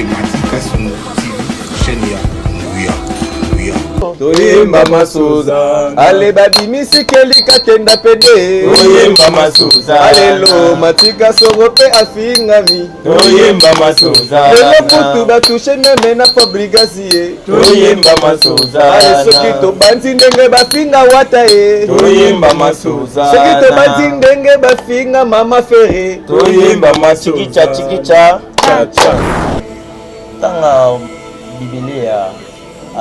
chez Matika Songo TV, chaîne ya Nguya. Toyemba Masoza ale babimisi kelika kenda pede Toyemba Masoza alelo Matika Songo pe afingami Toyemba Masoza lelo kutu batushe meme na fabrigasie Toyemba Masoza ale soki tobanzi ndenge bafinga wata e Toyemba Masoza soki tobanzi ndenge bafinga mama fere Toyemba Masoza chikicha tanga Biblia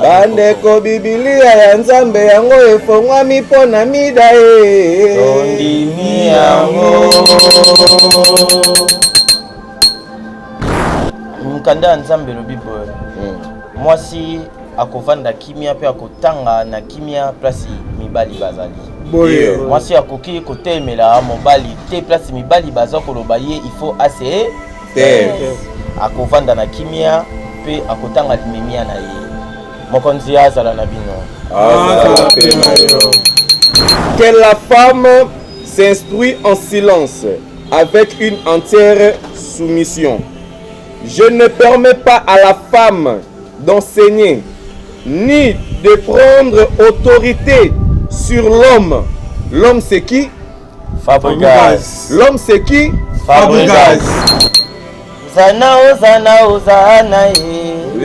bandeko Biblia ya Nzambe yango efongwami mpona mida e tondimi yango mkanda ya Nzambe lobi boye mwasi akovanda kimia pe akotanga na kimia place mibali bazali boye mwasi akoki kotemela mobali te place mibali baza koloba ye il faut ase te akovanda na kimia pe akotanga limemia na ye. Que la femme s'instruit en silence avec une entière soumission. Je ne permets pas à la femme d'enseigner ni de prendre autorité sur l'homme. L'homme c'est qui? Fabregas. L'homme c'est qui? Fabregas. Zana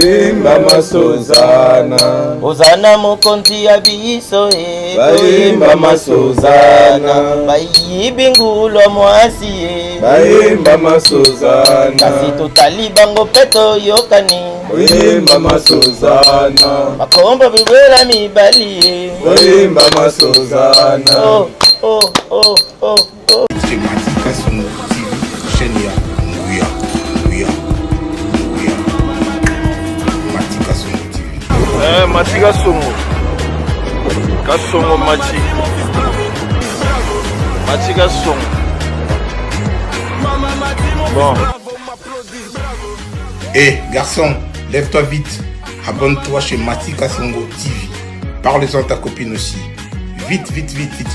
Toyemba Masozana Ozana mokonzi ya biso e Toyemba Masozana bayibingulo mwasi e Toyemba Masozana kasi totali bango peto yokani Toyemba Masozana makombo bibela mibali e Toyemba Masozana oh chez Matika Songo TV, chaîne ya Nguya. Matika Songo Kasongo Matika Songo bon. Garçon, lève-toi vite. Abonne-toi chez Matika Songo TV. Parle-en à ta copine aussi. Vite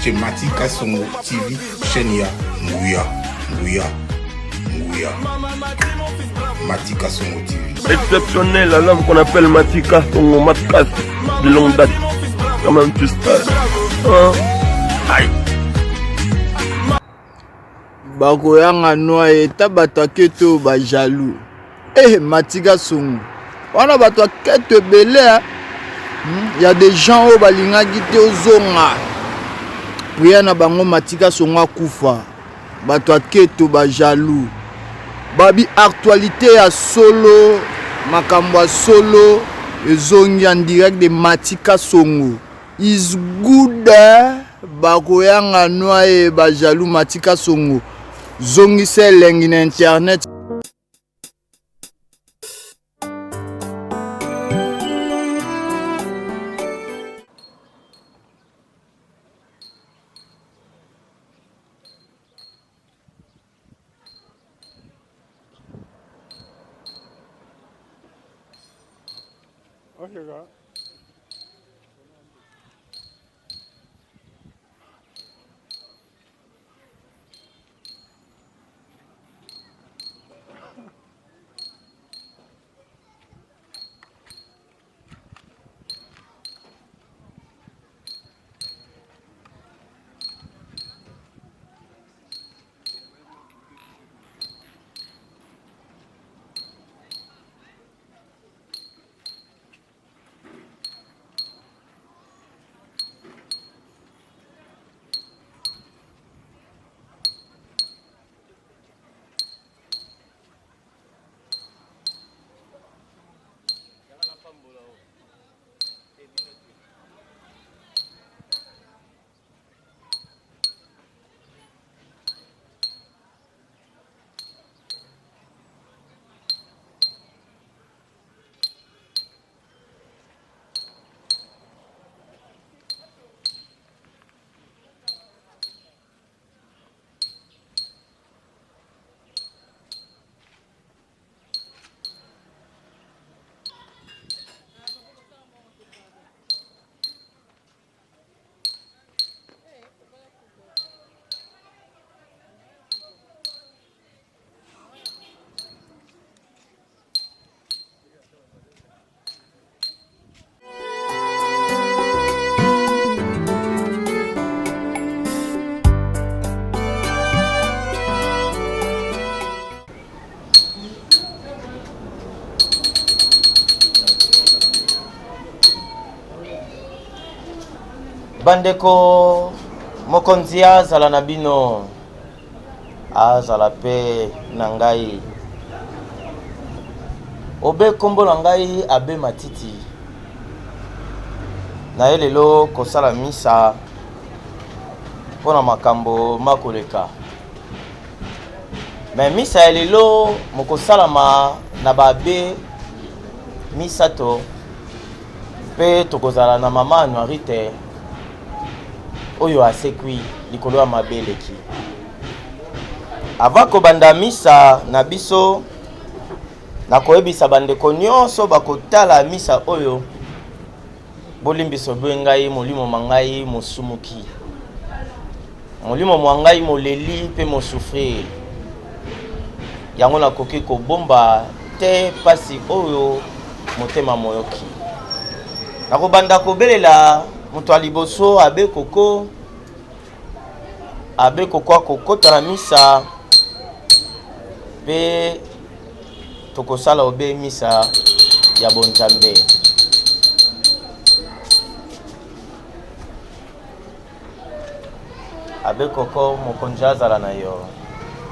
chez Matika Songo TV, chaîne ya Nguya. Matika Songo TV. Exceptionnel, un homme qu'on appelle Matika Songo Matkas de longue date. Comme un petit aïe. Bakoyanga noye tabata keto ba jaloux. Matika Songo. Wana bato keto belé. Il y a des gens au balinga gite ozonga. Priya na bango Matika Songo kufa. Bato keto ba jaloux. Babi actualité à solo, makambo solo, ezongi en direct de Matika Songo. Is good bakoyanga noye ba jaloux Matika Songo. Zongi se lengi na internet. Bandeko mokonzi azala na bino azala pe na ngai obe kombo na ngai abe matiti na ye lelo kosala misa mpona makambo makoleka me misa ya lelo mokosalama na babe misato mpe tokozala na mama Anuarite oyo asekwi likolo ya mabeleki avant kobanda misa na biso nakoyebisa bandeko nyonso bakotala misa oyo bolimbiso bwe ngai molimo mangai mosumuki molimo mwangai moleli pe mosufrir yango nakoki kobomba te pasi oyo motema moyoki nakobanda kobelela moto aliboso abe koko akokota na misa pe tokosala obe misa ya bonzambe abe koko mokonzi azala na yo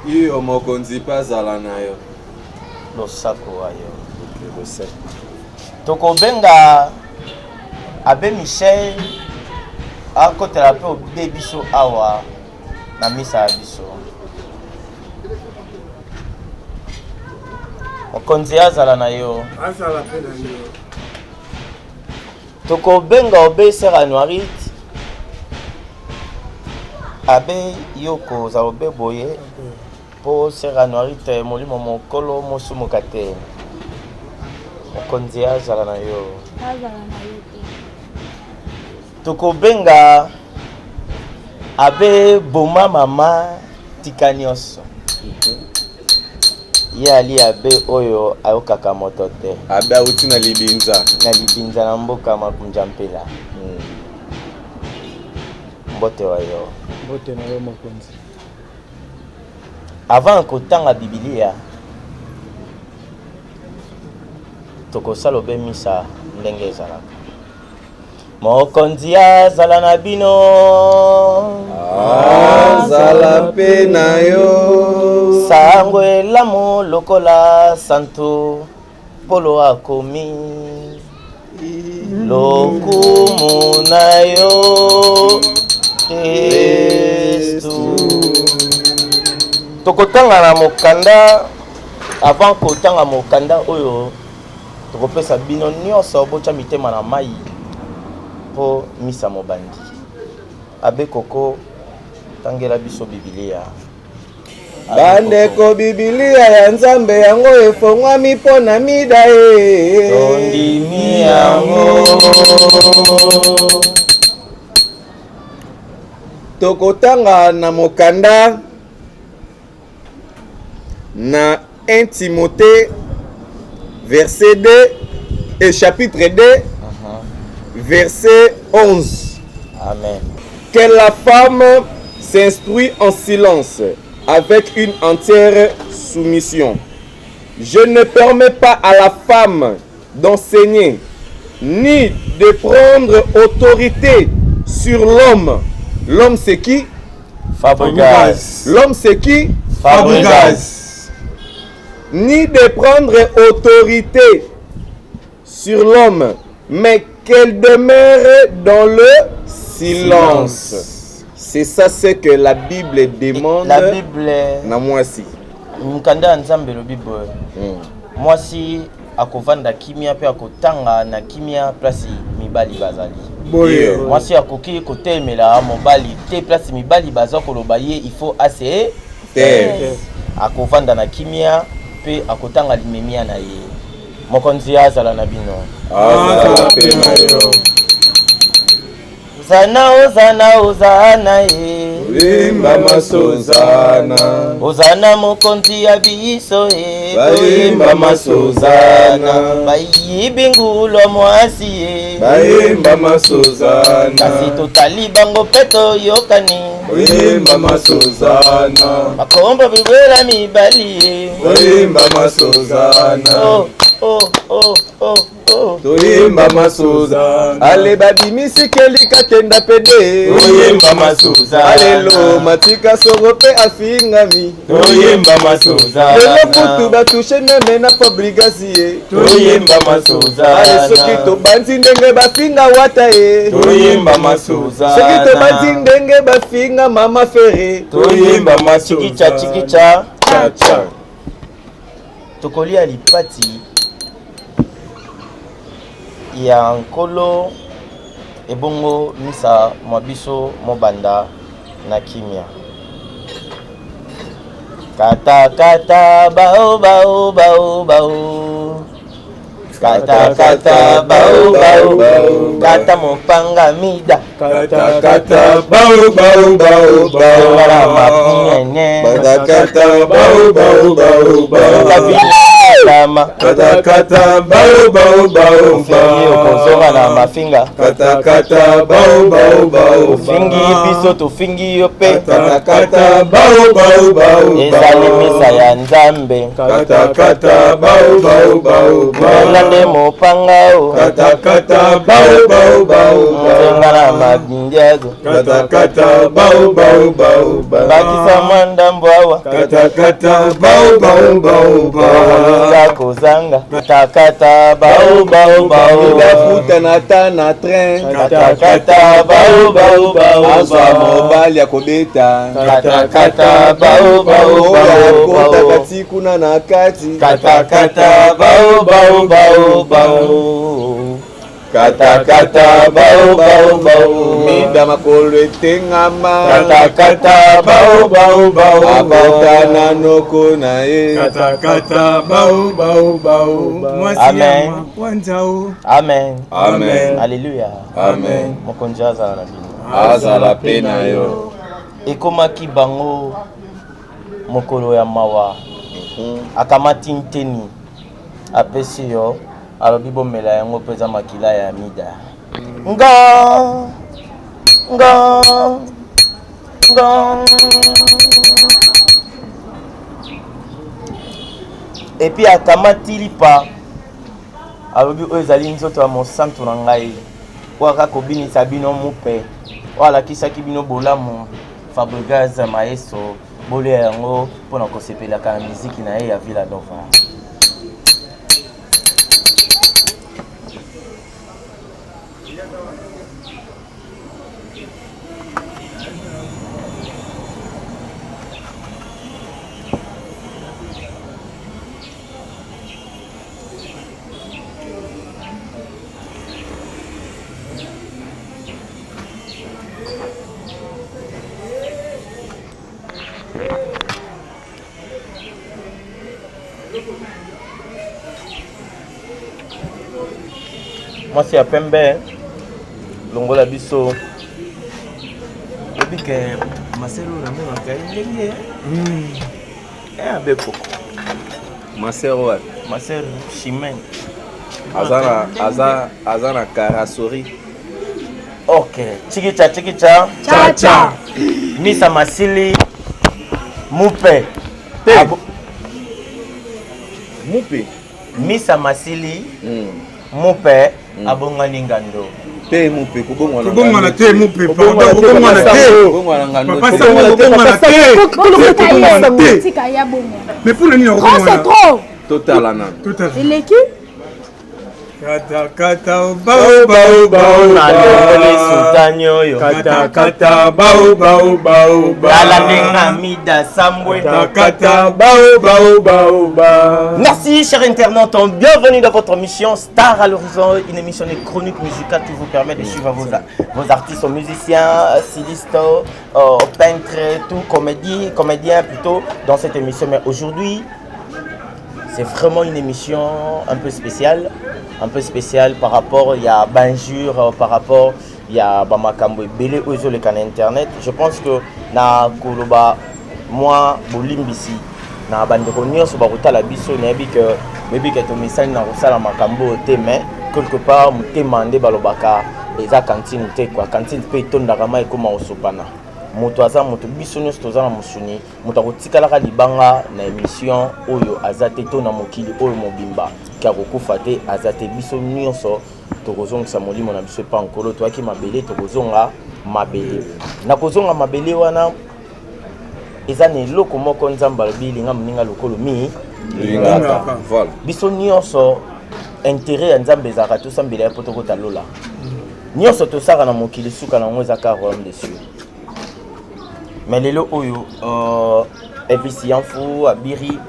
iyo mokonzi pa azala na yo losako ayo tokobenga abe Michel akotela pe obe biso awa na misa ya biso mokonzi azala na yo tokobenga obe Sœur Anuarite abe yoko za obe boye po Sœur Anuarite molimo mokolo mosumuka te mokonzi azala na yo tokobenga abe boma mama tika nyonso ye ali abe oyo ayokaka moto te abe auti na libinza na mboka makunja mpela mbote wa yo mbote na yo mokonzi avant kotanga Biblia tokosala obe misa ndenge ezalaka mokonzi azala na bino azala pe na yo sango elamu lokola santo polo akomi lokumu na yo Kristu tokotanga na mokanda avant kotanga mokanda oyo tokopesa bino nyonso botya mitema na mai po misa mobandi abe koko tangela biso Biblia bandeko Biblia ya Nzambe yango efongwami mpo na mida ye tondimi yango tokotanga na mokanda na 1 Timothée verset 2 et chapitre 2 verset 11. Amen. Que la femme s'instruit en silence avec une entière soumission. Je ne permets pas à la femme d'enseigner ni de prendre autorité sur l'homme. L'homme c'est qui? Fabregas. L'homme c'est qui? Fabregas. Ni de prendre autorité sur l'homme, mais qu'elle demeure dans le silence. C'est ça ce que la Bible demande. La Bible. Na moi si. Mkanda nzambe lo Bible. Moi si akovanda kimia pe akotanga na kimia place mibali bazali. Boye. Moi si akoki kotemela mobali te place mibali baza koloba ye il faut assez terre. Akovanda na kimia pe akotanga limemia na ye. Mokonzi azala na bino. Azala pe na yo. Ozana ye. Limba masozana. Ozana mokonzi ya biso ye. Limba masozana. Bayibi ngulo mwasi ye. Limba masozana. Kasi totali bango peto yokani. Limba masozana. Makombo bibwela mibali ye. Limba masozana. toyemba masoza ale babimisi kelika tenda pede toyemba masoza alelo matika soro pe afingami toyemba masoza lelo kutu batushe meme na fabrigasie toyemba masoza ale soki tobanzi ndenge bafinga wata ye toyemba masoza soki tobanzi ndenge bafinga mama fere toyemba masoza chikicha cha tokolia lipati ya nkolo ebongo misa mwabiso mobanda na kimia kata kata bao bao bao bao kata kata bao bao bao kata mopanga mida kata kata bao bao bao bao ngara mapunyenye kata kata bao bao bao bao lama kata kata bao bao bao fingi okozonga na mafinga kata kata bao bao bao fingi biso tofingi yo pe kata kata bao bao bao ezali misa ya nzambe kata kata bao bao bao nde mopanga o kata kata bao bao bao nzenga na mabindiazo kata kata bao bao bao bakisa mwandambo awa kata kata bao bao bao za kozanga kata kata bao bao bao bafuta na ta na train kata kata bao bao bao asa mobali ya kobeta kata kata bao bao bao kota kati kuna na kati kata kata bao bao bao bao kata kata bao bao bao mida makolo etengama kata kata bao bao bao abata na noko na ye kata kata bao bao bao Amen. Wanzao. amen amen alleluya amen mokonzi azala na bino azala pe na yo ekomaki bango mokolo ya mawa akamati nteni apesi yo alobi bomela yango mpe eza makila ya mida nga nga nga epi akamati lipa alobi oyo ezali nzoto ya mosantu na ngai oyo aka kobinisa bino mupe oyo alakisaki bino bolamu Fabregas Maeso bolia yango mpona kosepelaka na miziki na ye ya Villa Nova. Mwasi ya pembe longola biso obike maselo na mona kailenge abeko masero wa maselo chimen azana karasori okay chikicha Cha cha. misa masili mupe mupe misa masili mupe abongani ngando te mupe Kubongana te mupe pardon kubongana te. Papa ça kubongana te. Tika ya bongo. Mais pour le nid Trop c'est trop. totalana Tout à fait. Et l'équipe Kata kata bao bao bao na ndongole sultani oyo kata kata bao bao bao ala nenga mida sambwe kata bao bao bao bao. Merci chers internautes, bienvenue dans votre émission Star à l'horizon, une émission de chronique musicale qui vous permet de suivre vos artistes, musiciens, stylistes, peintres, tout, comédiens plutôt dans cette émission. Mais aujourd'hui, c'est vraiment une émission un peu spéciale par rapport il y a Banjur, par rapport il y a Bamakambo et Belé Ozo le canal internet. Je pense que na Koloba moi Bolimbisi na bandeko nyonso bakotala biso nayebi ke tomisani na kosala makambo te mais quelque part motema nde balobaka eza cantine te quoi cantine mpe etondaka ma ekoma kosopana moto aza moto biso nyonso toza na mosuni moto akotikalaka libanga na émission oyo aza te to na mokili oyo mobimba ki akokufa te aza te biso nyonso tokozongisa molimo na biso epa nkolo toyaki mabele tokozonga mabele na kozonga mabele wana eza na eloko moko nzambe alobi elinga moninga lokolo lingaka biso nyonso intérêt ya nzambe ezalaka tosambela ya po tokota lola nyonso tosaka na mokili suka nango ezaka royaume des cieux mais lelo oyo evisi yanfu abiri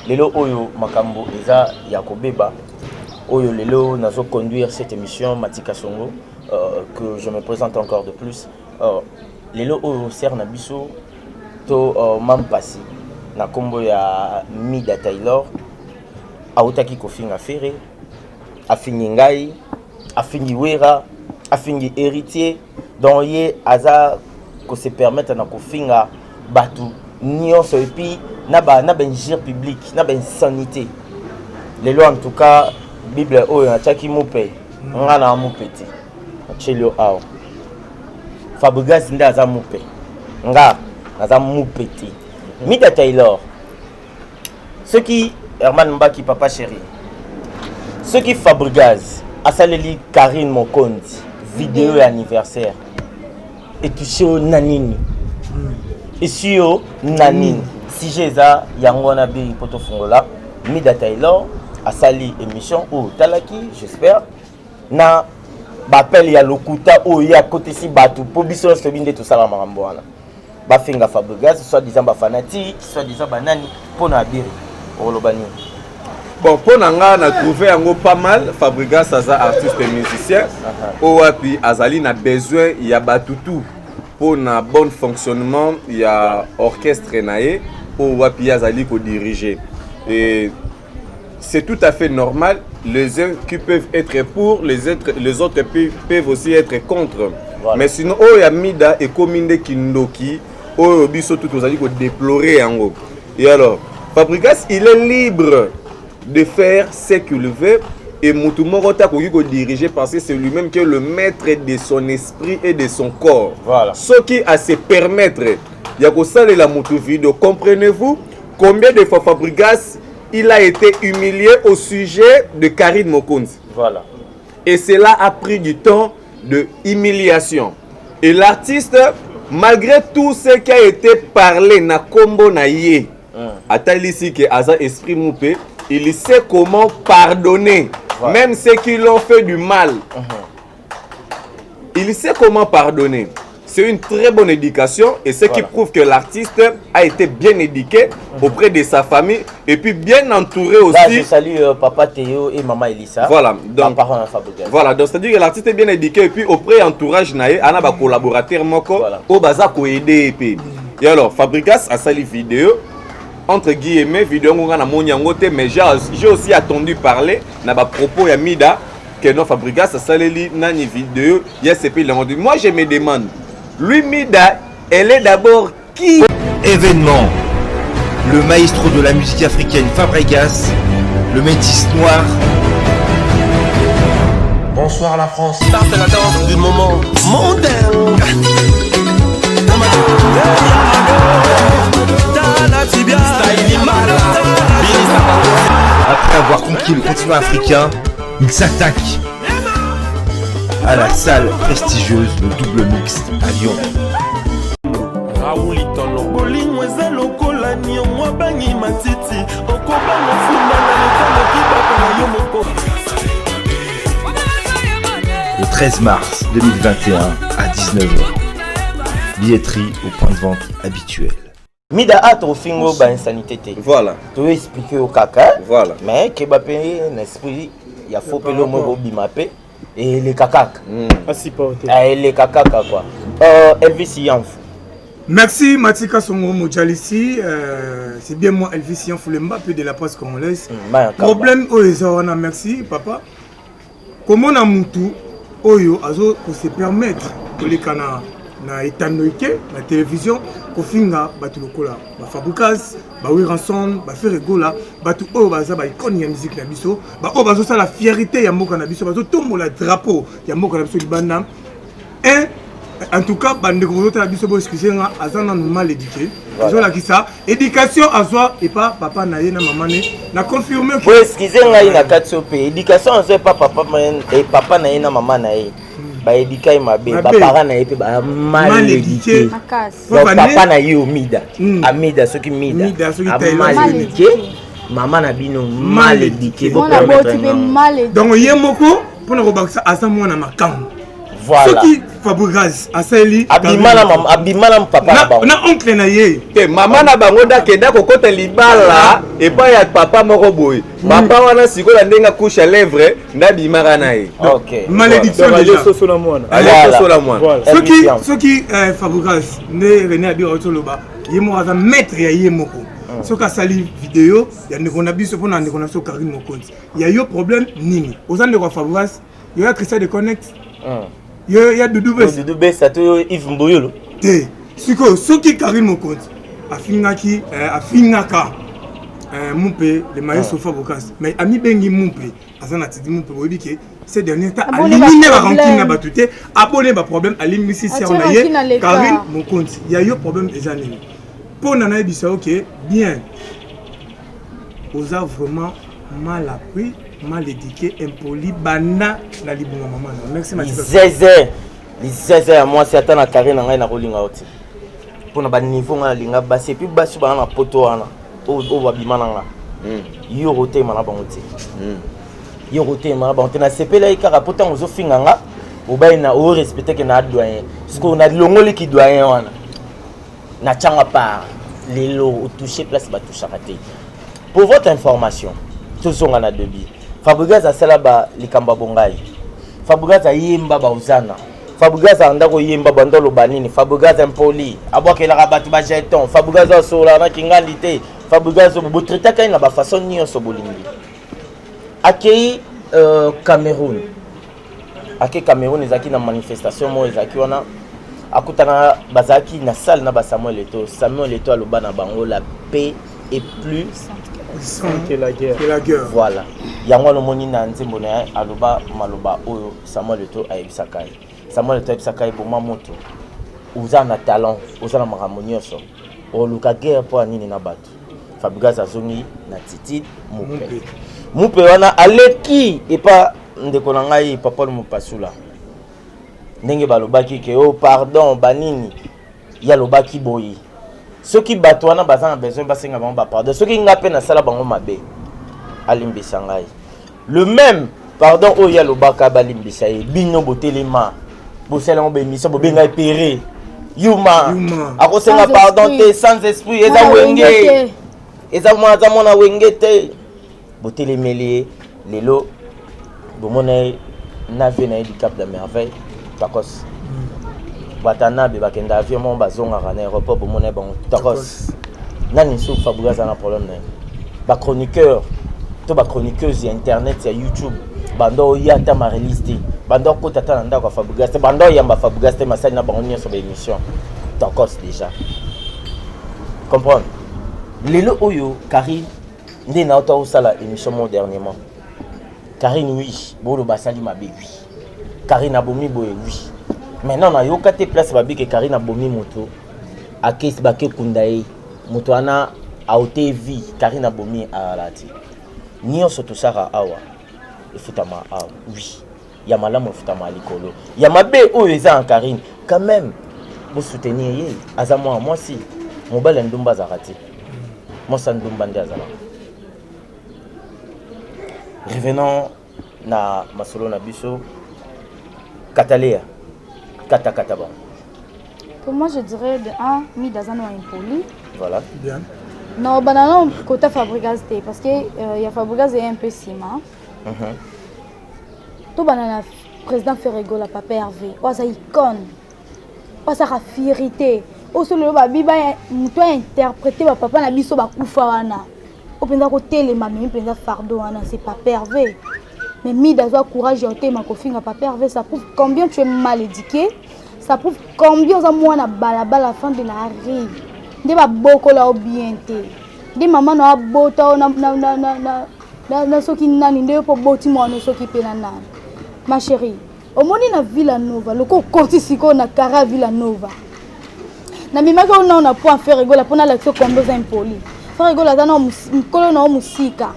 lelo oyo makambo eza ya kobeba oyo lelo nazo conduire cette émission Matika Songo que je me présente encore de plus lelo oyo ser na biso to mampasi na kombo ya Mida Taylor autaki kofinga fere afingi ngai afingi wera afingi héritier donc ye aza ko se permettre na kofinga batu nyonso et puis na ba ingir public na ba insanité lelo en tout cas bible oyo ataki mupe ngana mupeti chelio ao Fabregas nda aza mupe nga aza mupeti Mida Taylor ce qui Herman Mbaki papa chéri ce qui Fabregas asaleli Karine Mokondi vidéo et anniversaire et touché au nanini et sur nanini si j'ai ça yangona bi poto fungola Mida Taylor asali émission ou talaki j'espère na bapel ya lokuta o ya côté si batu po biso so binde tout ça la marambo wana ba finga Fabregas soit disant ba fanatique soit disant banani pona abiri olobani. Bon, pour Nanga, on a trouvé pas mal. Fabregas, aza artiste et musicien. Puis Azali a besoin, il y a tout pour un bon fonctionnement, il y a orchestre naé. Puis Azali pour diriger. Et c'est tout à fait normal. Les uns qui peuvent être pour, les autres peuvent aussi être contre. Voilà. Mais sinon, il y a Mida et Kominde Kindoki. Biso tout Azali pour déplorer en haut. Et alors, Fabregas, il est libre de faire ce qu'il veut et Moutoumorota ko diriger parce que c'est lui-même qui est le maître de son esprit et de son corps. Voilà. Ce qui a se permettre, il y a que ça la Moutou vidéo. Comprenez-vous combien de fois Fabregas il a été humilié au sujet de Karine Mokondi. Voilà. Et cela a pris du temps de humiliation. Et l'artiste, malgré tout ce qui a été parlé na kombo na ye, atalisi que Aza esprit moupé, il sait comment pardonner, voilà. Même ceux qui l'ont fait du mal. Il sait comment pardonner. C'est une très bonne éducation et ce qui prouve que l'artiste a été bien éduqué auprès de sa famille et puis bien entouré aussi. Là, je salue papa Théo et maman Elissa. Voilà, donc voilà, donc c'est-à-dire que l'artiste est bien éduqué et puis auprès entourage naé, ana ba collaborateur moko au baza ko aider et alors Fabregas a sali vidéo entre guillemets vidéo nga na monyangote mais j'ai aussi attendu parler na ba propos ya Mida que non Fabregas a sali nani vidéo YSP le moi je me demande lui Mida elle est d'abord qui événement le maestro de la musique africaine Fabregas le métis noir. Bonsoir la France. Ça c'est la danse du moment mondain. Après avoir conquis le continent africain, il s'attaque à la salle prestigieuse de Double Mixte à Lyon. Le 13 mars 2021 à 19h. Billetterie au point de vente habituel. Mida a trofingo ba insanité té. Voilà. Tu expliquer au caca. Voilà. Mais que ba payer un esprit, il y a faut que l'homme bimapé et les caca. Et les caca quoi. Elvis Yanfou. Merci Matika Songo Mojalisi. C'est bien moi Elvis Yanfou le Mbappé de la presse congolaise. Problème Oezana, merci papa. Comment na mutu oyo azo ko se permettre que les canards na etanoike na télévision ko finga batu lokola ba Fabregas ba Wiranson ba Ferregola batu o baza ba icône ya musique na biso ba o bazo la fierté ya mboka na biso bazo tombola drapeau ya mboka na biso libanda En tout cas, bandeko ta biso bo excuser nga azana mal éduqué. Ils là qui ça éducation à soi et pas papa na ye na maman na confirmer que excuser nga ina katsope éducation à soi pas papa et papa na ye na maman na ye. Ba éduquer mabe ba parents na ye pe ba mal éduqué. Papa na ye omida. Amida ceux qui mida. Mal éduqué. Maman na bino mal éduqué. Donc yemoko pour na robakisa asa mwana makam. Voilà. Ce qui Fabregas Asali abimana papa na oncle na ye te maman na bango da kenda kokota libala et pas ya papa moko boy papa wana sikola ndenga couche à lèvres na bimara na ye. OK. Malédiction déjà. Soso la moine. Ce qui Fabregas ne René abi otoloba yemo aza maître ya yemoko. Ce qui sali vidéo ya ndekona biso pona ndekona so Karine Mokonzi. Ya yo problème nini? Ozande kwa Fabregas, yo ya Christian de Connect. Il y a Doudou Bess, ça te Yves Mboyolo. Siko, ce qui Karine Mokonzi a finaka Moupé, le maïs au Fabregas. Mais Ami Bengi Moupé, Azana Tidi Moupé, vous dites que ces derniers temps, éliminer la rancune n'a pas tout été, abonner ma problème, à l'éliminer si on a eu Karine Mokonzi. Il y a eu problème déjà. Pour Nana Bissau, ok, bien. Vous avez vraiment mal appris. Mal éduqué, impoli, bana, la libonga maman. Merci Mathieu. Les 16 à moi, c'est attendre à Karine na ngai na rolinga oti. Pour na ba niveau nga linga basi puis basi ba na poto wana. O ba bimana nga. Yo roté mana ba oti. Yo roté mana ba oti na sepela ikara pourtant ozo finga nga. O ba ina o respecter que na doyen. Parce qu'on a longoli ki doyen wana. Na changa par les lots toucher place ba toucher raté. Pour votre information, tout son ana debi. Fabregas a salaba likamba bongai. Fabregas a yimba bauzana. Fabregas a ndako yimba bandolo banini. Fabregas impoli. Aboke la rabati ba jeton. Fabregas a sola na kingalite. Fabregas bo traiter kay na ba façon ni so bolingi. Akei Cameroun. Akei Cameroun ezaki na manifestation mo ezaki wana. Akutana bazaki na salle na ba Samuel Eto'o. Samuel Eto'o aloba na bango la paix est plus que la guerre. Voilà. Yango no moni na nzembo na aloba maloba oyo Samuel Eto'o ayebisakai. Samuel Eto'o ayebisakai boma moto. Uza na talent, uza na mahamonioso. O luka guerre po anini na bato. Fabregas azongi na titi Moupé. Moupé wana aleki et pas ndeko na ngai papa mo pasula. Ndenge balobaki ke oh pardon banini ya lobaki boyi. Ceux qui battent wana bazana besoin basenga bango ba pardon. Ceux qui ngape na sala bango mabe. Alimbisa ngai. Le même pardon o ya lobaka balimbisa ye bino botelema. Bosela ngo be mission bo benga epéré. Yuma. Akosenga pardon te sans esprit eza wenge. Eza mwana wenge te. Botelemeli lelo bomona na vie na du Cap de Merveille takos. Batana be bakenda avion mon bazonga na aéroport bomona bon takos. Nani sou Fabregas na problème na. Ba chroniqueur to ba chroniqueuse ya internet ya YouTube bando yata ma release bando ko tata na ndako Fabregas bando yamba Fabregas te masali na bango sur l'émission takos déjà. Comprendre. Lelo oyo Karine ndé na auto sala émission mon dernièrement. Karine oui, bolo basali ma bébé. Karine abomi boye oui. Maintenant na yoka te place babi que Karine abomi moto. Akes bake kundae moto ana aote vie Karine abomi alati. Nyonso to sara awa. Efutama awa oui. Ya malamu efutama likolo. Ya mabe oyo eza en Karine quand même. Vous soutenir ye azamo moi si mobile ndumba zakati. Moi ça ndumba ndazala. Revenons na masolo na biso Cataléa Kata ba. Pour moi je dirais de 1 mi dazano impoli. Voilà. Bien. Non banana côté Fabregas té parce que il y a Fabregas est un peu ciment. Tout banana président Ferrego la papa Hervé. Wa sa icône. Wa sa fierté. O solo ba biba muto interpréter ba papa na biso ba kufa wana. O penza ko telema mais penza fardeau wana c'est pas Hervé. Mais Mida doit courage et ma copine à papa Hervé, ça prouve combien tu es mal éduqué, ça prouve combien ça moi na balaba la fin de la rue. Des ba boko la bien té. Des maman na bota na soki nani nde po boti mo no soki pe na nani. Ma chérie, omoni na Villa Nova loko koti siko na Kara Villa Nova na mimaka on a point faire rigola pour na l'action combo impoli faire rigola dans mkolo na musika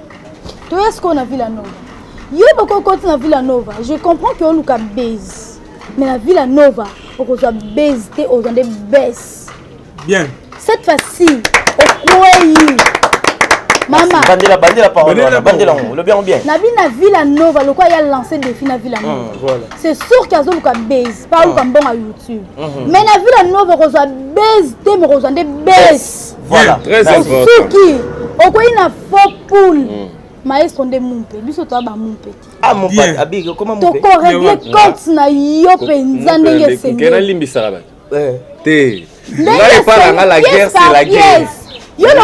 to est-ce qu'on a Villa Nova yo boko koti na Villa Nova je comprends que on luka base mais la Villa Nova on reçoit base te aux des baisse bien cette fois-ci au Maman. Bandez la parole. Bandez la le bien ou bien. Nabi na Villa Nova, le quoi il a lancé défi na Villa Nova. Voilà. C'est sûr qu'il y a un base, pas un bon à YouTube. Mais na Villa Nova, on a base, mais on a des base. Voilà. Très important. Sûr qui, au quoi il a faux poule. Maestro de mon petit, biso to ba mon petit. Ah mon pote, abi comment mon petit. To ko régler compte na yo penza ndenge sengi. Kena limbisa ba. Te. Ndenge pas la guerre, c'est la guerre. Yo lo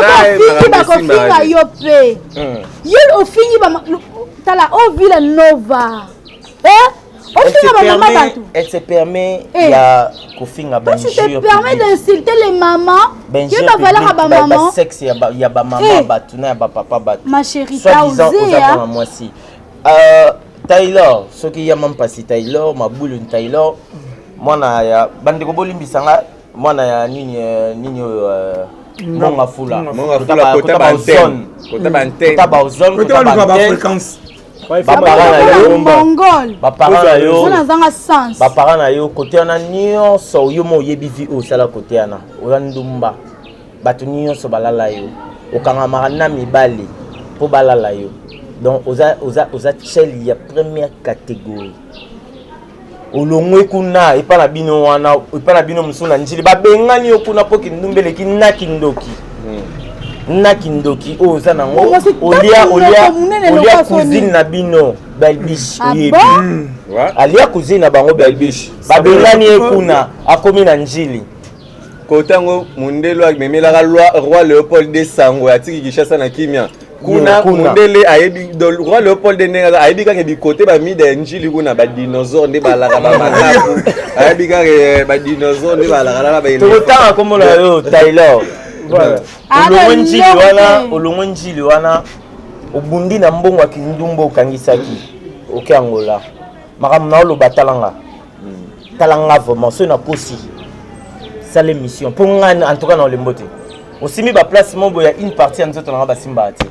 ko ba ko finga yo pe. Yo lo fingi ba tala o Villa Nova. Elle se permet il y a kofinga ba. Tu te permets d'insulter les mamans. Yo ba valeur ba maman. Sexe il y a ba maman ba tuna ba papa ba. Ma chérie, ta osé ya. Moi si. Taylor, ce qui y a même passé Taylor, ma boule Taylor. Moi na ya bandeko bolimbisanga, moi na ya nini Monga fula kota ba zone kota ba fréquence ba parents na yo côté na nyonso yo mo yebi vi o sala côté na o ndumba batu nyonso balala yo okanga na mibali po balala yo donc oza chel ya première catégorie olongwe kuna ipana bino wana ipana bino musuna njili babengani okuna poki ndumbele kinaki ndoki naki ndoki oza nango olia cousine na bino Belbish yebi alia cousine na bango Belbish babengani ekuna akomi na njili kotango mundelo akmemelaka roi Léopold de Sango atiki Kishasa na kimia kuna mundele ayebi roi Léopold de Nenga ayebi ka bi côté ba mi de njili kuna ba dinosaure nde balaka ba manapu ayebi ka ba dinosaure nde balaka ba to tanga komo na yo Taylor voilà olongwe njili wana obundi na mbongo akindumbo okangisaki oke Angola makambo na oloba talanga vraiment so na posi ça l'émission pour en tout cas dans le mbote aussi mis ba place mombo ya une partie en autres na ba simba ati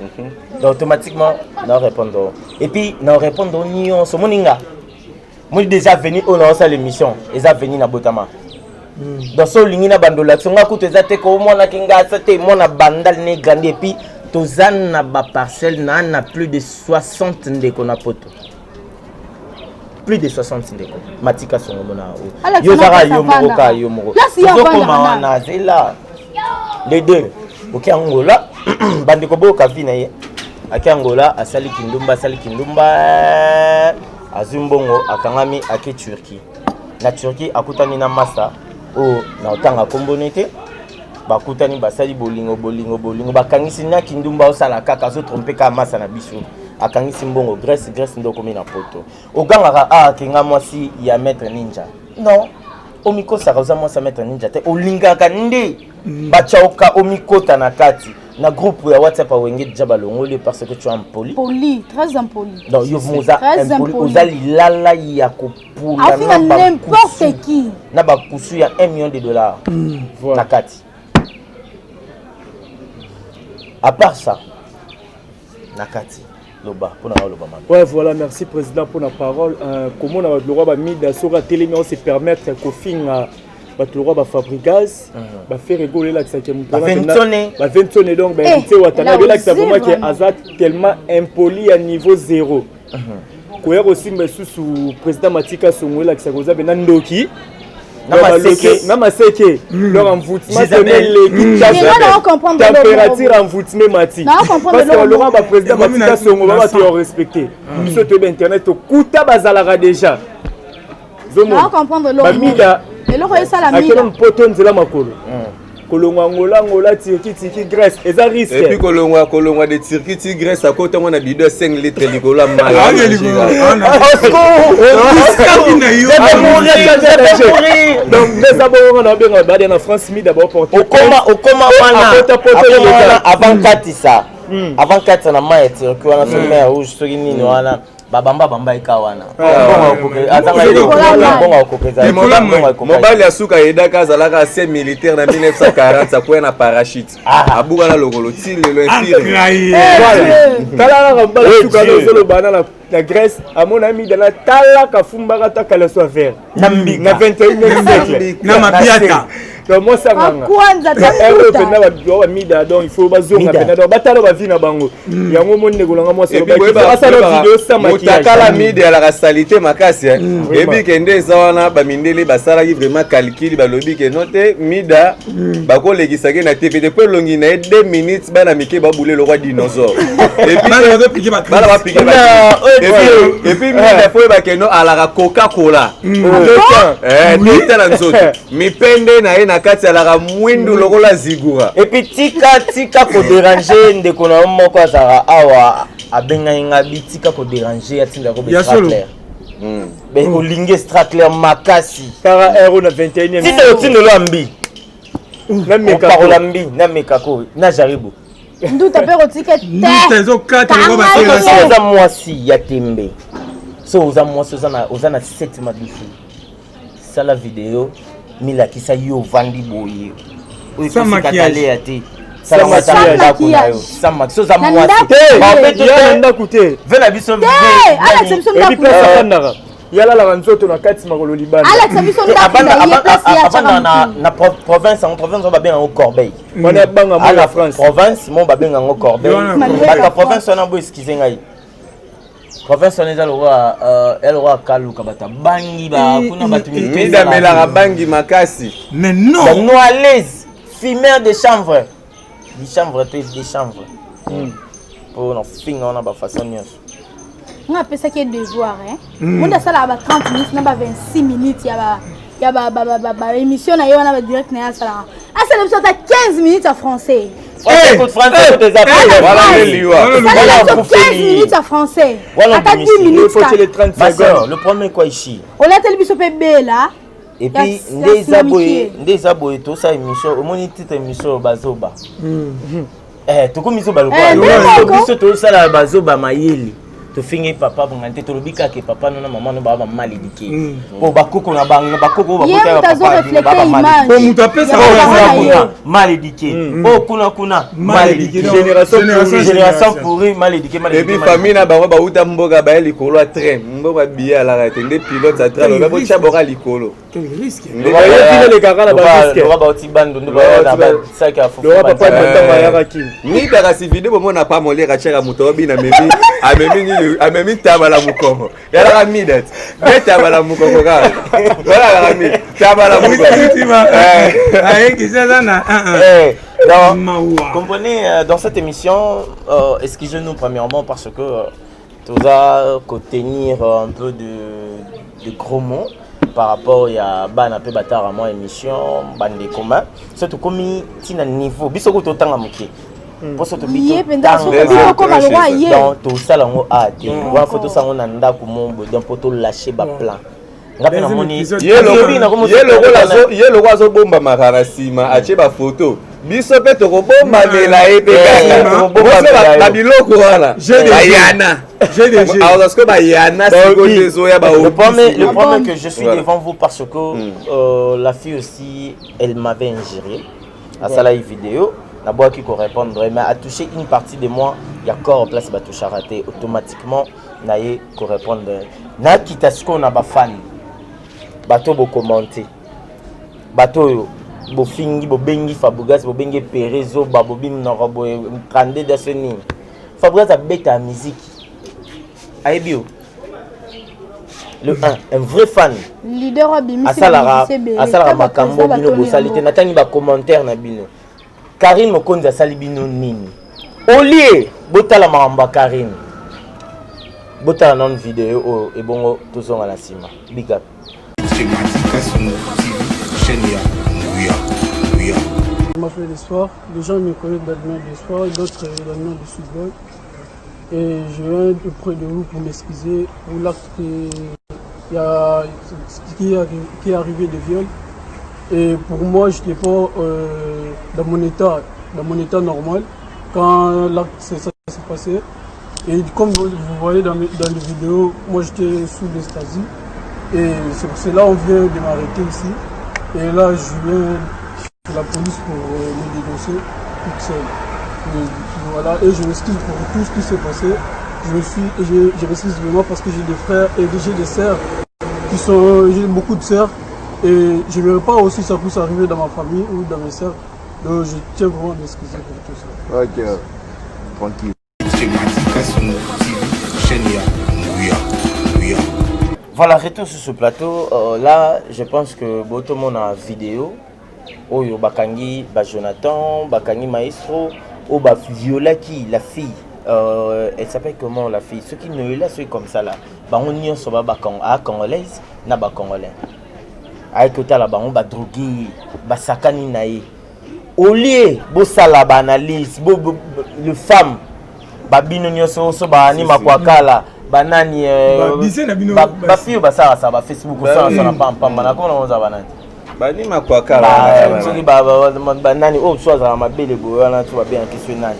donc automatiquement na répondre et puis na répondre nion so moninga moi déjà venu on a ça l'émission et ça venu na botama donc so lingi na bandola songa kutu ezate ko mona kinga sate mona bandal ne grandi et puis tozan na ba parcelle na plus de 60 ndeko na poto plus de 60 ndeko matika songo mona yo zara yo moko yo moko koma wana zela les deux oki Angola bandeko boka vina ye aki Angola asali kindumba azumbongo akangami ake Turquie na Turquie akutani na masa o na otanga kombonete bakutani basali bolingo bakangisi na kindumba osala kaka zo tromper ka masa na biso akangisi mbongo Grèce ndoko mina poto ogangaka kinga mwasi ya maître ninja non omiko sakaza mwasi maître ninja te olingaka nde bachaoka omikota na kati na groupe ya WhatsApp awenge déjà balongole parce que tu es impoli très impoli donc yo moza impoli ozali lala ya kopula na n'importe qui na bakusu ya $1 million na kati à part ça nakati loba pour na loba man. Ouais voilà, merci président pour la parole. Comment on a le roi ba mida sora télé mais on se permettre ko finga ba le roi ba fabricage ba faire rigoler là que ça qui ba ventonner donc ba tu sais watana là que ça vraiment qui azat tellement impoli à niveau 0. Koyer aussi mais sous président Matika Songo là que ça goza bena ndoki Namaseke, leur envoûtement, température envoûtement mati. Parce que le roi président Matika Songo va te respecter. Nous sommes sur internet, kuta bazalara déjà. Zomo. Comprendre l'homme. Et le roi ça la mine. Akelon poton zela makolo. Kolongwa Angola Turquie Grèce et ça risque et puis kolongwa de Turquie Grèce à côté on a bido 5 litres ligola mal donc les abonnés on a bien en France mis d'abord pour au comment wana avant katisa avant 4 na mai circuit wana soki mai rouge soki nini wana babamba eka wana mobali ya suka ayedaka azalaka ancien militaire na 1940 akwya na parachute abuka na lokolo ti lelo talalaka mobali ya suka ozolobana na Grèce amona mida na talaka fumbaka takala so vert na 21e siècle na mapiata Mosa kwanza pena ba mida donc il faut bazonga pena donc batalo ba vina bango yango monde kolanga mosa ba asala video sa maquillage mutakala mida la salité makasi et puis kende zawana ba mindele basala ki vraiment calcul ba lobi ke note mida ba ko legisake na TV depuis longi na 2 minutes bana mike ba boule le roi dinosaure et puis bala ba piquer et puis mida faut ba keno ala ka Coca-Cola nita na nzoto mipende na ena kati alaka mwindu lokola zigura et puis tika ko déranger ndeko na moko azara awa abenga inga bitika ko déranger atinga ko Stratler be olinge Stratler makasi kara euro na 21e tindo lo ambi na meka ko lambi na meka ko na jaribu nduta pe rotika te zo 4 roba c'est ça mwasi ya tembe so uza mwasi uza na 7 madifu ça la vidéo mila kisa yo vandi boye sans maquillage sans maquillage sans maquillage za mwasi nda kute vela biso Alex biso nda kute yala la nzoto na kati makolo libana Alex biso nda kute na province ba bien en Corbeil mona banga mo la France province mon ba bien en Corbeil la province on a beau excuser ngai province on est elle aura kaluka bata bangi ba kuna batu mida mela bangi makasi mais non nous à l'aise fumeur de chanvre des chanvres pour nos finga on a ba façon nyos on a pensé qu'il y a devoir on a ça là ba 30 minutes na ba 26 minutes ya ba émission na yo na direct na ça là ça l'émission ta 15 minutes en français. Écoute français des appels. Voilà les lieux. Voilà 15 minutes en français. Voilà 10 minutes. Il faut que les 30 secondes. Le premier quoi ici. On a télévision PB là. Et puis des aboyés tout ça émission au moni titre émission bazoba. To komiso baloba. Biso to ça la bazoba mayeli. To fingi papa bongante to lobika ke papa nona maman no baba malédiqué. Po bakoko na banga bakoko bakota papa malédiqué. Po muta pesa malédiqué. Po kuna malédiqué. Génération pourri malédiqué. Et puis famille na bango ba uta mboka ba likolo a train. Mboka biya la ratende pilote à train. Ba bocha bora likolo. Quel risque. Les gars là ba risque. Ba oti bando ndo ba na ça qui a fou. Papa na yaraki. Ni dara si vidéo mo na pas molera chera mutobi na memi amemi tabala mukongo yala midet tabala mukongo ka voilà mi tabala mukongo comprenez dans cette émission excusez-nous premièrement parce que tu vas tenir un peu de gros mots par rapport à bana pe batara moi émission bande commun surtout comme tina niveau biso ko totanga moké pour surtout bito donc tout ça là on a dit on photo ça on a ndako mombo donc pour tout lâcher ba plan ngape na moni yelo kwazo bomba makara sima ache ba photo biso pe to ko bomba mela e pe kaka to bomba ba biloko wana ayana alors que ba yana seconde zo ya ba le problème que je suis devant vous parce que la fille aussi elle m'avait ingéré à ça la vidéo la boîte qui correspondre mais a touché une partie de moi il y a corps place ba touche raté automatiquement naé correspondre na kitasuko na ba fan bato bo commenter bato bo fingi bo bengi Fabregas bo bengi Perezo babo bim na robo kande de seni Fabregas a beta musique aibio le 1 un vrai fan leader abimi asala makambo bino bo salité natangi ba commentaire na bino Karine Mokonzi asali bino nini olie botala mamba Karine botala non vidéo et bongo tozonga na sima big up Je m'appelle Espoir, les gens me connaissent dans le nom d'Espoir, d'autres dans le nom de football. Et je viens auprès de vous pour m'excuser pour l'acte qui est arrivé de viol. Et pour moi, je n'étais pas dans mon état normal. quand l'acte s'est passé. Et comme vous voyez dans les vidéos, moi j'étais sous l'ecstasy. Et c'est pour cela qu'on vient de m'arrêter ici. Et là, je viens chez la police pour me dénoncer toute seule. Et voilà, et je m'excuse pour tout ce qui s'est passé. Je m'excuse vraiment parce que j'ai des frères et j'ai des sœurs j'ai beaucoup de sœurs. Et je ne veux pas aussi ça puisse arriver dans ma famille ou dans mes sœurs. Donc je tiens vraiment à m'excuser pour tout ça. Ok, tranquille. Voilà, retour sur ce plateau. Là, je pense que tout le monde a vidéo. Oyo Bakangi, Jonathan, Bakangi Maestro, ou Viola qui, la fille. Elle s'appelle comment la fille? Ceux qui ne là, ceux comme ça là. On y est à congolaise, na ba congolais. Avec côté là, on va droguer, sakani naï. Au lieu de ça, analyse, le femme, babino nyoso so ba ni makwakala, banani ba fille ba ça ba Facebook ça na pam na kono za banani. Bani makwakala. Banani oh soit za mabele boyo na tu ba bien question nani.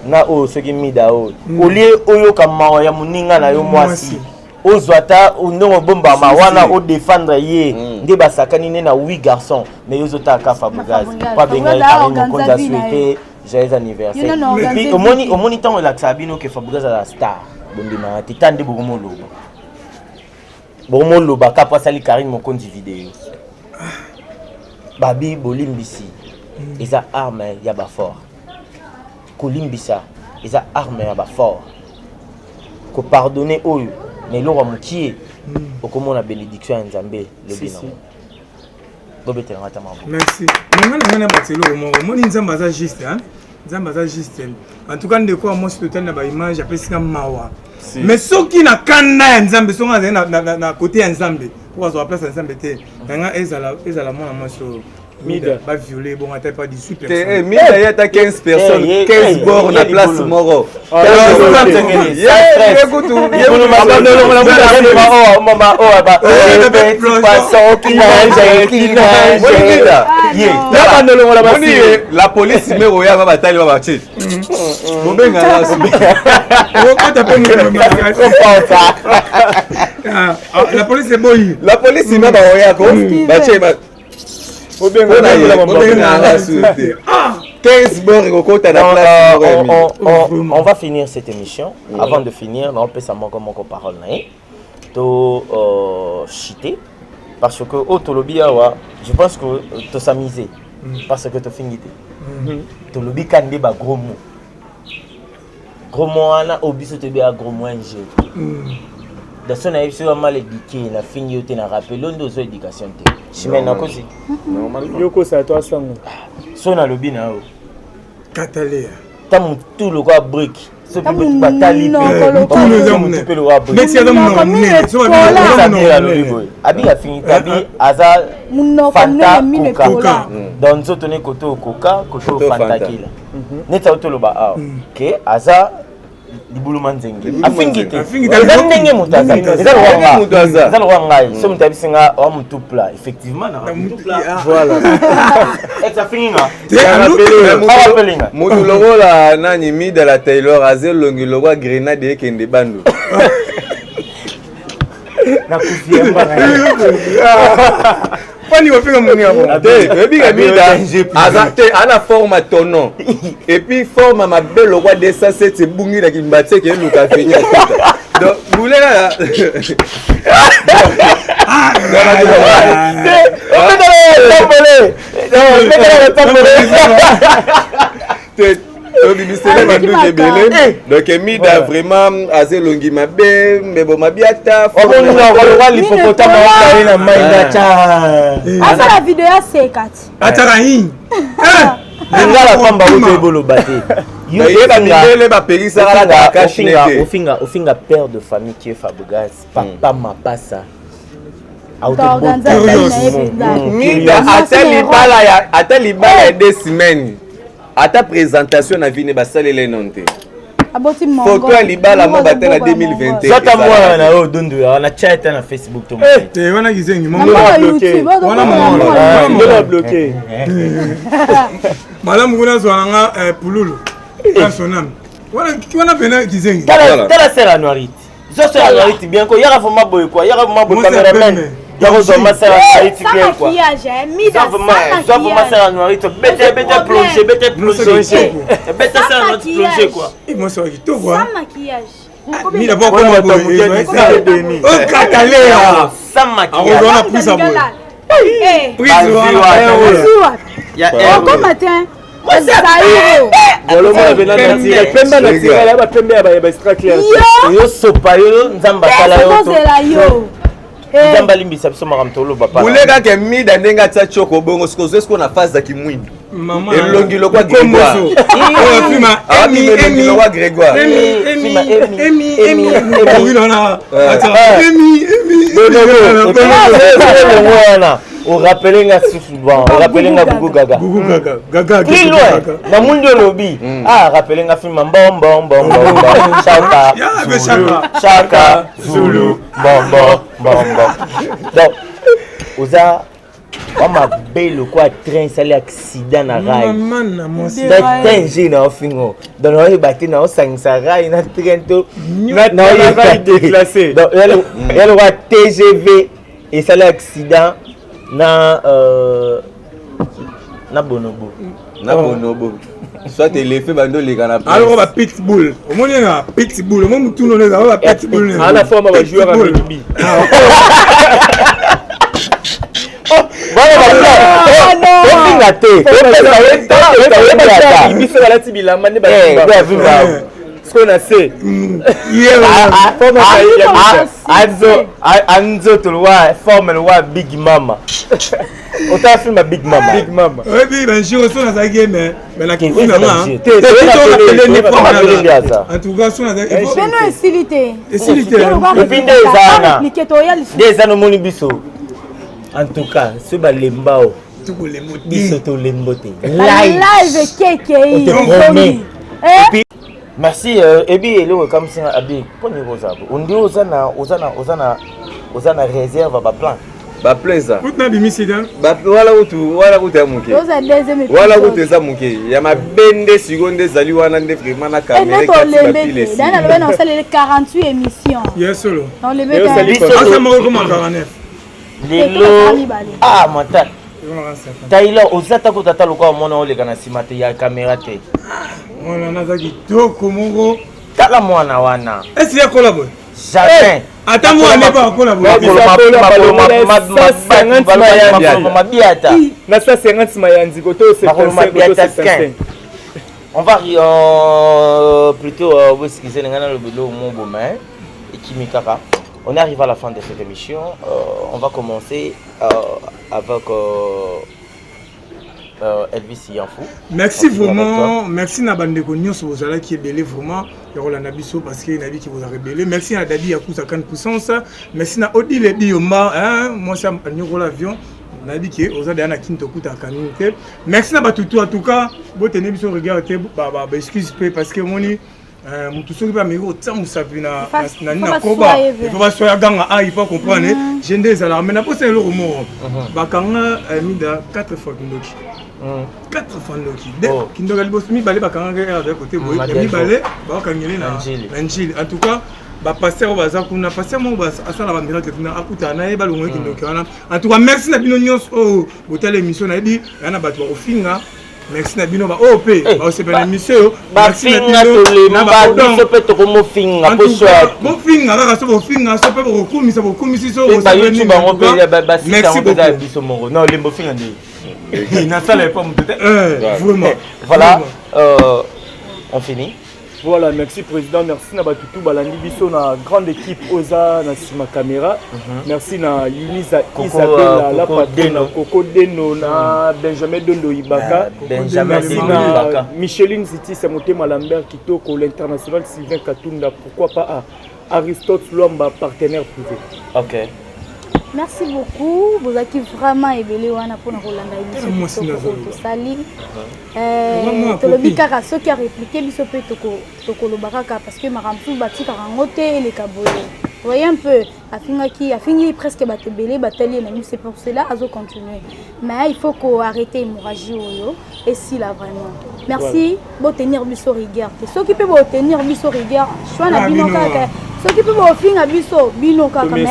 Na o ce qui mida o. Au lieu oyo kama ya muninga na yo mwasi. Ozwata ndongo bomba mawana o défendre ye nde basakani na 8 garçons mais yo zota ka Fabregas pas benga Karim Mokonza souhaiter joyeux anniversaire et puis au moni temps la Sabino que Fabregas a la star bondima titande bogomo loba ka pasali Karim Mokonzi vidéo babi bolimbisi eza arme ya ba fort kolimbisa eza arme ya ba fort ko pardonner oyo mais l'on va qui au comment la bénédiction en Zambie le bilan. Merci. Moi juste hein. Juste. En tout cas de quoi moi sur le image après c'est mawa. Mais ceux qui n'a qu'un Nzambe sont na côté Nzambe. Pour avoir place Nzambe té. Nga ezala moi sur Mida va violer bon à pas 18 personnes. Mida y a 15 personnes, 15 bords na place Moro. La police numéro ya va bataille va battre. La police est boy. La police va ba ko battre. 15 bords on va finir cette émission. Avant de finir, on peut savoir comment on parle. Chité. Parce que je pense que tu s'amuser. Parce que tu finis. Tu lobby kandé ba gros mot. Gros mot ana obiso te ba gros mot NG. Dans son émission mal éduqué, la fini yote na rappel l'ondo zo éducation te. Chimena kosi. Normalement. Yoko ça toi sango. Sona lobby na o. Katalea. Tamu tout le roi brick. Ce peut être batali. Tout le roi brick. Mais si adam non. Abi a fini tabi aza Fanta Coca. Dans zotone koto Coca, koto Fanta kila. Neta otolo ba a. Que aza Libulu manzenge afingite ndenge mutaza ezalo wangai so mutabisinga wa mutupla effectivement na mutupla voilà exa finga mutu lokola nani Mida la Taylor azel longi lokwa grenade ekende bandu na kufiemba Pani va faire mon amour. Et puis ana forme ton nom. Et puis forme ma belle roi de ça c'est bungi la kimbate que le café. Donc vous là. Donc Mida vraiment assez longi ma belle mais bon ma biata la vidéo c'est 4 atarahi ngala pamba uto bolo bate ofinga père de famille qui est Fabregas papa mapasa Mida atali bala 2 semaines à ta présentation na vine basale les nonte photo à libala mo batela 2021 zata moi na o dondo na chat na Facebook to eh wana gizengi mo wana bloqué malamu kuna zwana pululu dans son âme. Voilà, qui on a venu qui zeng. Tala c'est la noirite. Ça c'est la noirite bien quoi. Y'a vraiment boy quoi. Y'a vraiment boy caméraman. Y'a vraiment c'est la noirite bien quoi. Ça vraiment c'est la noirite. Bête plongé. Bête c'est la noirite plongé quoi. Et moi ça qui tout quoi. Sans maquillage. Mi d'abord comment oh cacaléa. Sans maquillage. On a pris ça boy. Prise encore matin. Bulega ke mida ndenga tsa choko bongo siko na phase za kimwindi. Elongi lokwa Grégoire. On rappelle nga souvent, on rappelle nga Bougou Gaga. Plus loin, na mundo lobby. Ah, rappelle nga film bom Chaka Zulu bom. Donc, oza ma belle quoi train ça l'accident na rail. Danger na fingo. Dans le bateau na osangisa rail na train to na rail déclassé. Donc elle va TGV et ça l'accident na bonobo soit l'effet bando les gars alors on va pitbull au moins il y a pitbull au moins tout le monde va pitbull à la forme va jouer à rugby Anzo tulwa formel wa Big Mama. Ota film Big Mama. Oui, ben je suis dans la game mais la question là. En tout cas, sur la game. Ben silité. Silité. Des années moni biso. En tout cas, ce balembao. Biso to lembote. Live keke. Merci ebi elo comme ça abi poni rozabo on dit ozana réserve ba plan ça utna bimisida wala utu amuke wala utu za muke ya mabende seconde zali wana nde vraiment na caméra ka pile dana le bana osale 48 émissions yes solo dans le bête asa mo comme 49 lelo ah mata Taylor ozata ko tata lokwa mona ole kana simate ya caméra te on a zaki toko mongo tala mwana wana est-ce qu'il y a collabo jamais attends moi n'est pas collabo mabiata na 50 mayanzi koto 75 on va plutôt vous excuser ngana le boulot mon beau main et Kimikaka. On arrive à la fin de cette émission. On va commencer avec Elvis Yanfou. Merci vraiment, merci Nabandeko Nyonso Ozala qui est belé vraiment. Yarola Nabiso parce qu'il a dit qu'il vous a rébellé. Merci à Dadi Yakusa Kan Puissance. Merci à Odile Bioma. Moi c'est un l'avion. On a dit que aux Adana Kintokuta Kanute. Merci à Batutu en tout cas. Bon tenez biso regardez. Excuse parce que mon tout ce qui va me dire Moussapina na koba il faut pas soya ganga il faut comprendre j'ai des alarmes mais après c'est le remords bakanga mida 4 fois kindoki 4 fois kindoki kindoki le boss mi balé bakanga de côté boy mi balé bakangeli na Angel en tout cas ba passer au bazar kuna passer mon bas asala ba miracle kuna akuta na e balongo kindoki wana en tout cas merci na bino nyonso botel émission na di yana bato ba ofinga. Merci Nabino ba OP ba c'est bien émission merci Nabino na ba biso pe to ko finga po so mo finga la so finga so pe ko kumisa ko kumisi so ba YouTube ba on pe ba merci beaucoup biso mo non le mo finga ni na sala pas mo tete vraiment voilà on finit. Voilà, merci président, merci na batutu balandi biso na grande équipe Oza na sima caméra. Merci na Yunisa Isabella la patronne Coco Deno na Benjamin Dondo Ibaka. Merci na Micheline Ziti Samotema Lambert Kitoko l'international Sylvain Katunda, pourquoi pas à Aristote Luamba partenaire privé. OK. Merci beaucoup. Vous avez vraiment ébélé wana pour Rolanda émission. Sali. Tolobi kaka ceux qui a répliqué biso pe toko lobaka parce que maramsu bati karangote les kaboyo. voyez un peu, a fini presque batebele, bataille, c'est pour cela à continuer. Mais il faut qu'on arrête l'hémorragie et si là vraiment. Merci, bon tenir biso rigueur. Ceux qui peuvent tenir biso rigueur, choix na bino kaka. Ceux qui peuvent finir biso bino kaka mais.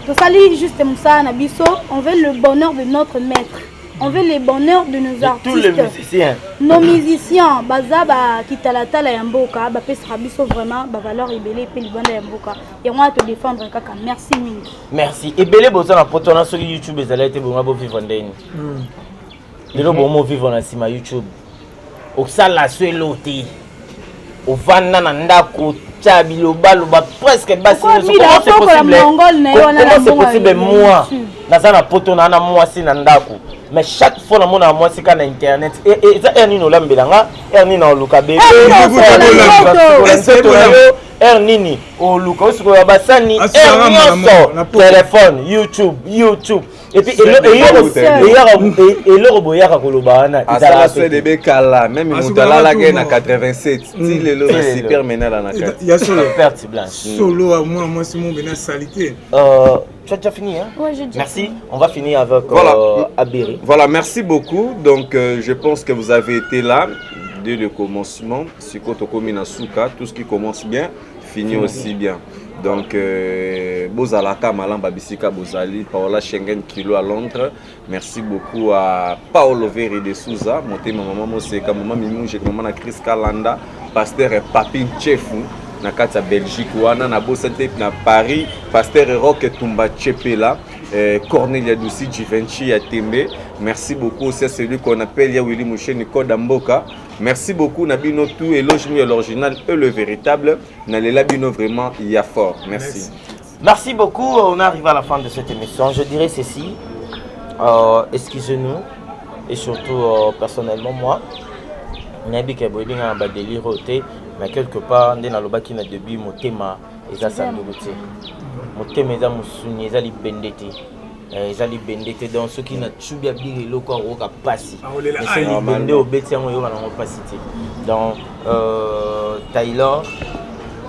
Tout ça juste ça na biso, on veut le bonheur de notre maître. On veut le bonheur de nos artistes. Tous les musiciens. Nos musiciens, bazaba kitalata la yamboka, ba pesra biso vraiment, ba valeur ibele pe libanda yamboka. Et on va te défendre kaka. Merci mingi. Merci. Ebele boza na potona sur YouTube ezala été bonga bo vivre ndeni. Lelo bomo vivre na sima YouTube. Oksala sweloti. Ovanda na ndako tchabilo baloba presque basi. Comment c'est possible? Comment c'est possible moi? Nazana potona na moi si na ndako. Mais chaque fois on a moi c'est quand internet et ça ernino lambelanga ernino luka bébé ernini o luka osiko ya basani ernino téléphone YouTube et puis et le boyaka koloba na ça c'est des bekala même mutala la gagne na 87 il est le super menala na 4 il y a solo perte blanche solo à moi c'est mon bénin salité. Tu as déjà fini, hein? Oui, j'ai dit. Merci. On va finir avec Abéry. Voilà, merci beaucoup. Donc, je pense que vous avez été là dès le commencement. Tout ce qui commence bien, finit aussi bien. Donc, Bozalaka, Malam Babisika Bozali, Paola Schengen Kilo à Londres. Merci beaucoup à Paolo Veri de Souza, Monté Maman Moseka, Maman Mimou, j'ai commandé à Chris Kalanda, Pasteur et Papin Chefou. Na kata Belgique wana na bosante na Paris Pasteur Rock Tumba Chepela Cornelia Douci Givenchy ya Tembe. Merci beaucoup, c'est celui qu'on appelle ya Willy Mouché Nicolas Mboka. Merci beaucoup Nabino tout éloge mieux l'original et le véritable Nalela Bino vraiment il y a fort. Merci. Merci beaucoup, on arrive à la fin de cette émission. Je dirais ceci, excusez-nous et surtout personnellement moi Nabi Kaboueding a un délire ôté. Mais quelque part, on a le qui n'a début mon thème et ça ça nous goûte. Mon thème est à mon souvenir, ils allaient bendete, ils allaient bendete dans ceux qui n'a chubia bien le corps au capacité. Mais c'est les bendés au bêtises on y va dans capacité. Donc Taylor,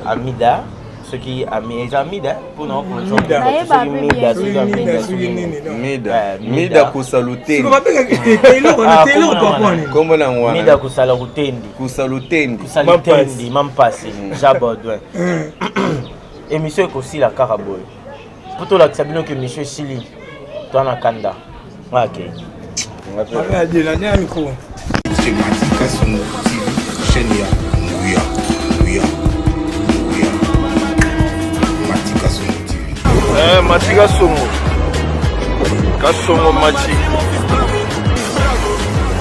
Amida, ceux qui Amida pour nous pour Mida kusalutendi. Comment na wana? Mida kusalutendi. Kusalutendi mampasi Jabodouin. Et monsieur aussi la caraboy. Pour tout la sabino que monsieur Sili toi na Kanda. OK. On va dire la dernière micro. C'est Matika Songo TV chaîne ya Nguya. Matika Songo TV. Matika Songo. Kasongo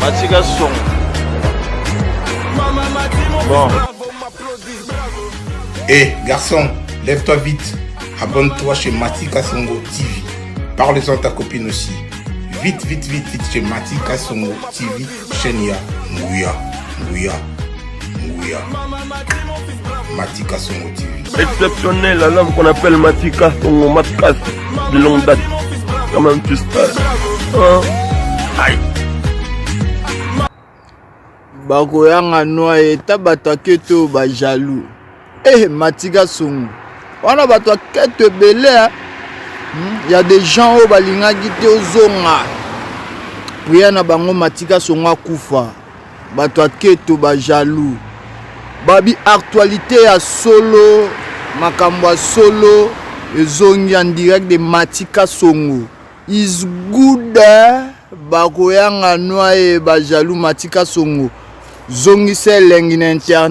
Matika Songo. Bon. Hé, garçon, lève-toi vite. Abonne-toi chez Matika Songo TV. Parle-en à ta copine aussi. Vite chez Matika Songo TV. Chaîne ya Nguya. Matika Songo TV. Exceptionnel, la langue qu'on appelle Matika Songo Matkas de longue date. Comment tu sais? Aïe. Bakoyanga noa eta bato aketo ba jaloux. Matika Songo. Wana bato aketo belé. Il y a des gens au balinga gite ozonga. Priya na bango Matika Songo akufa. Bato aketo ba jaloux. Babi actualité à solo, makambo à solo, ezongi en direct de Matika Songo. Is good bakoyanga noa ba jaloux Matika Songo. Zongi se lengi na internet